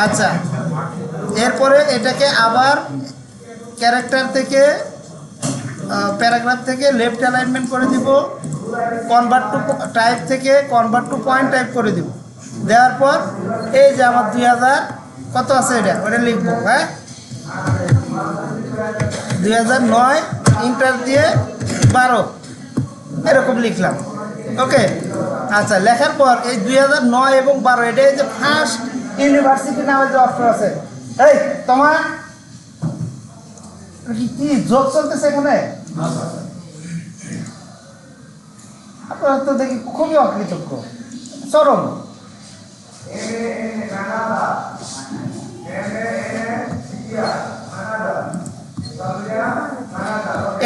আচ্ছা, এরপরে এটাকে আবার ক্যারেক্টার থেকে প্যারাগ্রাফ থেকে লেফট অ্যালাইনমেন্ট করে দিব, কনভার্ট টু টাইপ থেকে কনভার্ট টু পয়েন্ট টাইপ করে দিব। দেওয়ার পর এই যে আমার 2000 কত আছে ওটা লিখবো, হ্যাঁ, 2009 ইন্টার দিয়ে 12 এরকম লিখলাম। ওকে, আচ্ছা, লেখার পর এই 2009 এবং 12 এটা যে ফার্স্ট ইউনিভার্সিটি নামে যে অপশন আছে, এই তোমার কি যোগ চলতেছে এখানে? আপনারা তো দেখি খুবই অকৃতজ্ঞ, চরম।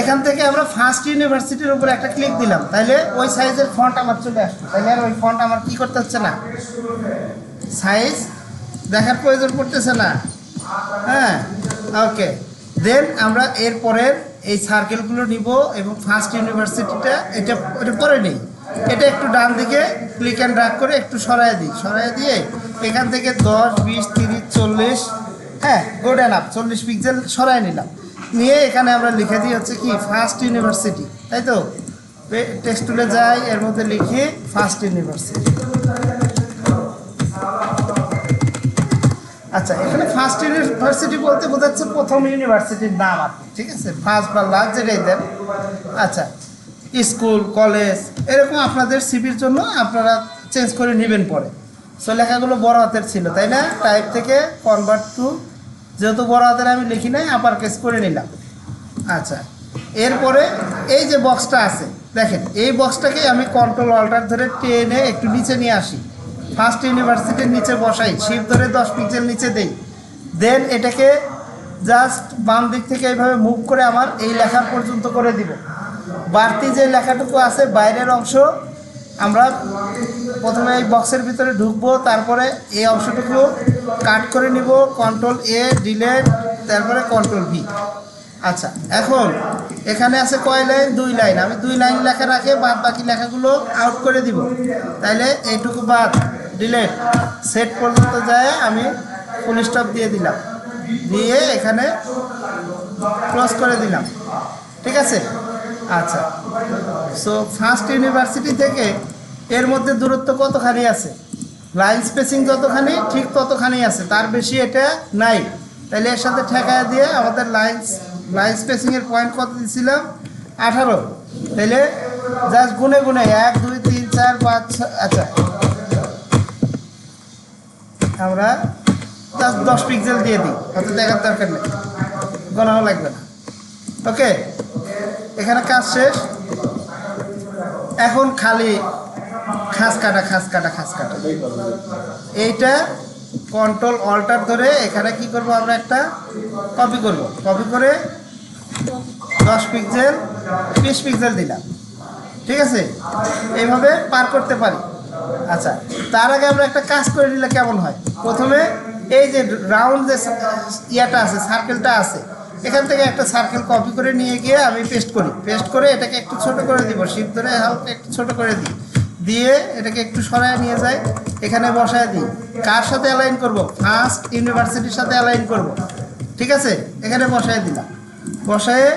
এখান থেকে আমরা ফার্স্ট ইউনিভার্সিটির উপর একটা ক্লিক দিলাম, তাইলে ওই সাইজের ফন্ট আমার চলে আসলো। তাইলে আর ওই ফন্ট আমার কি করতে হচ্ছে না, সাইজ দেখার প্রয়োজন পড়তেছে না। হ্যাঁ, ওকে। দেন আমরা এরপরের এই সার্কেলগুলো নিব এবং ফার্স্ট ইউনিভার্সিটিটা এটা পরে নিই। এটা একটু ডান দিকে ক্লিক অ্যান্ড ড্র্যাগ করে একটু সরাই দিই, সরাই দিয়ে এখান থেকে 10 20 30 40, হ্যাঁ, গুড এনাফ, 40 পিক্সেল সরাই নিলাম। নিয়ে এখানে আমরা লিখে দিই হচ্ছে কি ফার্স্ট ইউনিভার্সিটি, তাই তো। টেক্সট টুলে যাই, এর মধ্যে লিখি ফার্স্ট ইউনিভার্সিটি। আচ্ছা, এখানে ফার্স্ট ইউনিভার্সিটি বলতে বোঝাচ্ছে প্রথম ইউনিভার্সিটির নাম আর কি, ঠিক আছে, ফার্স্ট বা লাস্ট যেটাই দেন। আচ্ছা, স্কুল কলেজ এরকম আপনাদের সিভির জন্য আপনারা চেঞ্জ করে নেবেন পরে। সো লেখাগুলো বড় হাতের ছিল, তাই না? টাইপ থেকে কনভার্ট টু, যেহেতু বড় হাতের আমি লিখি নাই, আপার কেস করে নিলাম। আচ্ছা, এরপরে এই যে বক্সটা আছে দেখেন, এই বক্সটাকে আমি কন্ট্রোল অল্টার ধরে টেনে একটু নিচে নিয়ে আসি, ফার্স্ট ইউনিভার্সিটির নিচে বসাই, শিফট ধরে 10 পিক্সেল নিচে দেই। দেন এটাকে জাস্ট বাম দিক থেকে এইভাবে মুভ করে আমার এই লেখার পর্যন্ত করে দিব। বাড়তি যে লেখাটুকু আছে বাইরের অংশ আমরা প্রথমে এই বক্সের ভিতরে ঢুকবো, তারপরে এই অংশটুকু কাট করে নিব, কন্ট্রোল এ ডিলেট, তারপরে কন্ট্রোল ভি। আচ্ছা, এখন এখানে আছে কয় লাইন? 2 লাইন। আমি 2 লাইন লেখা রাখে বাদ বাকি লেখাগুলো আউট করে দিব। তাইলে এইটুকু বাদ, ডিলেট, সেট পর্যন্ত যায় আমি ফুল স্টপ দিয়ে দিলাম, দিয়ে এখানে ক্লোজ করে দিলাম, ঠিক আছে। আচ্ছা, সো ফার্স্ট ইউনিভার্সিটি থেকে এর মধ্যে দূরত্ব কতখানি আছে? লাইন স্পেসিং যতখানি ঠিক ততখানি আছে, তার বেশি এটা নাই। তাহলে এর সাথে ঠেকায় দিয়ে আমাদের লাইন স্পেসিংয়ের পয়েন্ট কত দিয়েছিলাম? 18। তাহলে জাস্ট গুনে গুনে 1 2 4 5 আচ্ছা আমরা 10 পিক্সেল দিয়ে দিই, অত দেখার দরকার নেই, গণাও লাগবে না। ওকে, এখানে কাজ শেষ। এখন খালি খাস কাটা এইটা কন্ট্রোল অল্টার ধরে এখানে কি করব, আমরা একটা কপি করে 10 পিক্সেল 20 পিক্সেল দিলাম। ঠিক আছে, এইভাবে পার করতে পারি। আচ্ছা, তার আগে আমরা একটা কাজ করে নিলে কেমন হয়, প্রথমে এই যে রাউন্ড যে ইয়াটা আছে, সার্কেলটা আছে, এখান থেকে একটা সার্কেল কপি করে নিয়ে গিয়ে আমি পেস্ট করে এটাকে একটু ছোট করে দিব, শিফট ধরে হালকা একটু ছোট করে দিই, দিয়ে এটাকে একটু সরায় নিয়ে যাই, এখানে বসায় দিই। কার সাথে অ্যালাইন করব, ফার্স্ট ইউনিভার্সিটির সাথে অ্যালাইন করব। ঠিক আছে, এখানে বসায় দিলাম, বসায়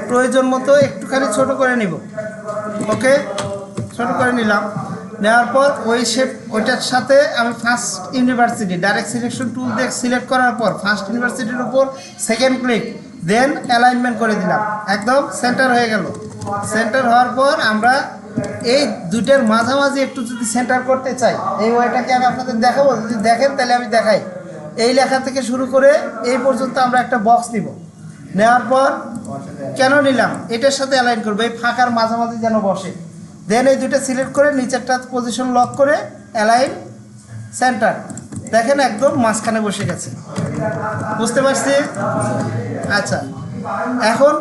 প্রয়োজন মতো একটুখানি ছোট করে নিব। ওকে, ছোট করে নিলাম, নেওয়ার পর ওইটার সাথে আমি first university direct selection tool দিয়ে সিলেক্ট করার পর ফার্স্ট ইউনিভার্সিটির উপর সেকেন্ড ক্লিক, দেন অ্যালাইনমেন্ট করে দিলাম, একদম সেন্টার হয়ে গেল। সেন্টার হওয়ার পর আমরা এই দুইটার মাঝামাঝি একটু যদি সেন্টার করতে চাই, এই ওয়েটাকে আমি আপনাদের দেখাবো, যদি দেখেন তাহলে আমি দেখাই। এই লেখা থেকে শুরু করে এই পর্যন্ত আমরা একটা বক্স নিব, নেওয়ার পর কেন নিলাম, এটার সাথে অ্যালাইন করবো, এই ফাঁকার মাঝামাঝি যেন বসে। দেন এই দুটো সিলেক্ট করে নিচেরটা পজিশন লক করে অ্যালাইন সেন্টার, দেখেন একদম মাঝখানে বসে গেছে। বুঝতে পারছি? আচ্ছা, এখন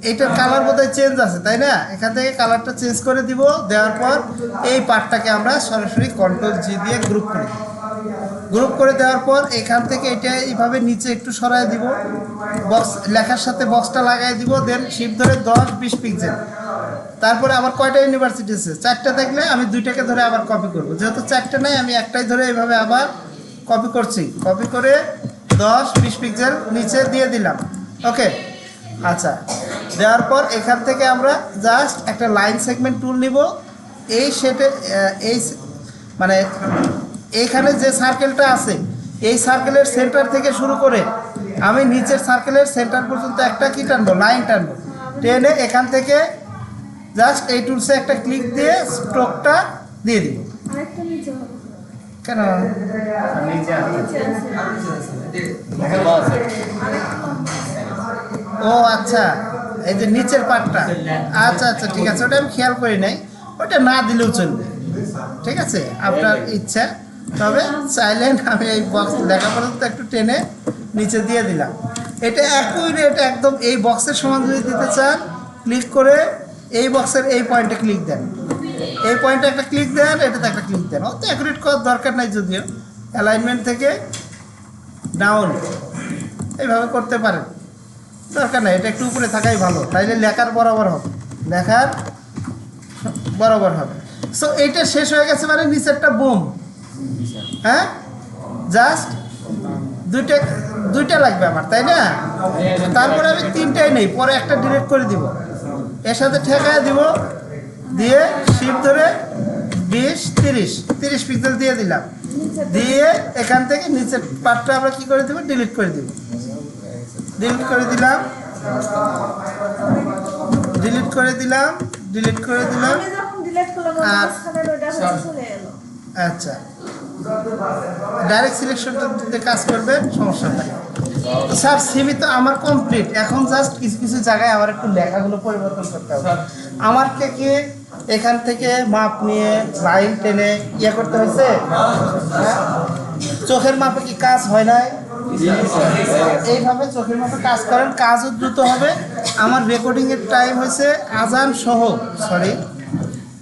এইটার কালার বোধহয় চেঞ্জ আছে, তাই না? এখান থেকে কালারটা চেঞ্জ করে দিব, দেওয়ার পর এই পার্টটাকে আমরা সরাসরি কন্ট্রোল জি দিয়ে গ্রুপ করে দেওয়ার পর এখান থেকে এটা এইভাবে নিচে একটু সরাই দিব, বক্স লেখার সাথে বক্সটা লাগাই দিব, দেন শিফট ধরে 10-20 পিক্সেল। তারপরে আবার কয়টা ইউনিভার্সিটি আছে, 4টা থাকলে আমি 2টাকে ধরে আবার কপি করব, যেহেতু 4টা নাই আমি একটাই ধরে এইভাবে আবার কপি করছি, কপি করে 10-20 পিক্সেল নিচে দিয়ে দিলাম। ওকে, আচ্ছা, দেওয়ার পর এখান থেকে আমরা জাস্ট একটা লাইন সেগমেন্ট টুল নিব, এই সেটে এই মানে এইখানে যে সার্কেলটা আছে এই সার্কেলের সেন্টার থেকে শুরু করে আমি নিচের সার্কেলের সেন্টার পর্যন্ত একটা কি টানবো, লাইন টানবো, টেনে এখান থেকে জাস্ট এই টুলসে একটা ক্লিক দিয়ে স্ট্রোকটা দিয়ে দিব। কেন ও আচ্ছা, এই যে নিচের পার্টটা, আচ্ছা আচ্ছা ঠিক আছে, ওটা আমি খেয়াল করি নাই, ওটা না দিলেও চলবে। ঠিক আছে, আপনার ইচ্ছা, তবে চাইলেন আমি এই বক্স দেখা পর্যন্ত একটু টেনে নিচে দিয়ে দিলাম। এটা অ্যাকুরেট একদম এই বক্সের সমান যদি দিতে চান, ক্লিক করে এই বক্সের এই পয়েন্টে ক্লিক দেন, এই পয়েন্টে একটা ক্লিক দেন, এটাতে একটা ক্লিক দেন, অত অ্যাকুরেট করার দরকার নাই, যদিও অ্যালাইনমেন্ট থেকে ডাউন এইভাবে করতে পারেন, দরকার নাই, এটা একটু উপরে থাকাই ভালো, তাইলে লেখার বরাবর হবে, সো এইটা শেষ হয়ে গেছে, মানে নিচেরটা বুম। হ্যাঁ, জাস্ট দুইটা লাগবে আমার, তাই না? তারপরে আমি 3টাই নেই, পরে একটা ডিলিট করে দিব, এর সাথে ঠেকায় দিব, দিয়ে শিফট ধরে 20-30 পিক্সেল দিয়ে দিলাম, দিয়ে এখান থেকে নিচের পার্টটা আমরা কি করে দিব, ডিলিট করে দিলাম, আর আচ্ছা ডাইরেক্ট সিলেকশনটা দিতে কাজ করবেন, সমস্যা নাই। স্যার সিমি তো আমার কমপ্লিট, এখন জাস্ট কিছু জায়গায় আমার একটু লেখাগুলো পরিবর্তন করতে হবে। আমার কে এখান থেকে মাপ নিয়ে লাইন টেনে ইয়ে করতে হয়েছে, চোখের মাপে কি কাজ হয় নাই? এইভাবে চোখের মাপে কাজ করেন, কাজও দ্রুত হবে। আমার রেকর্ডিংয়ের টাইম হয়েছে আজান সহ, সরি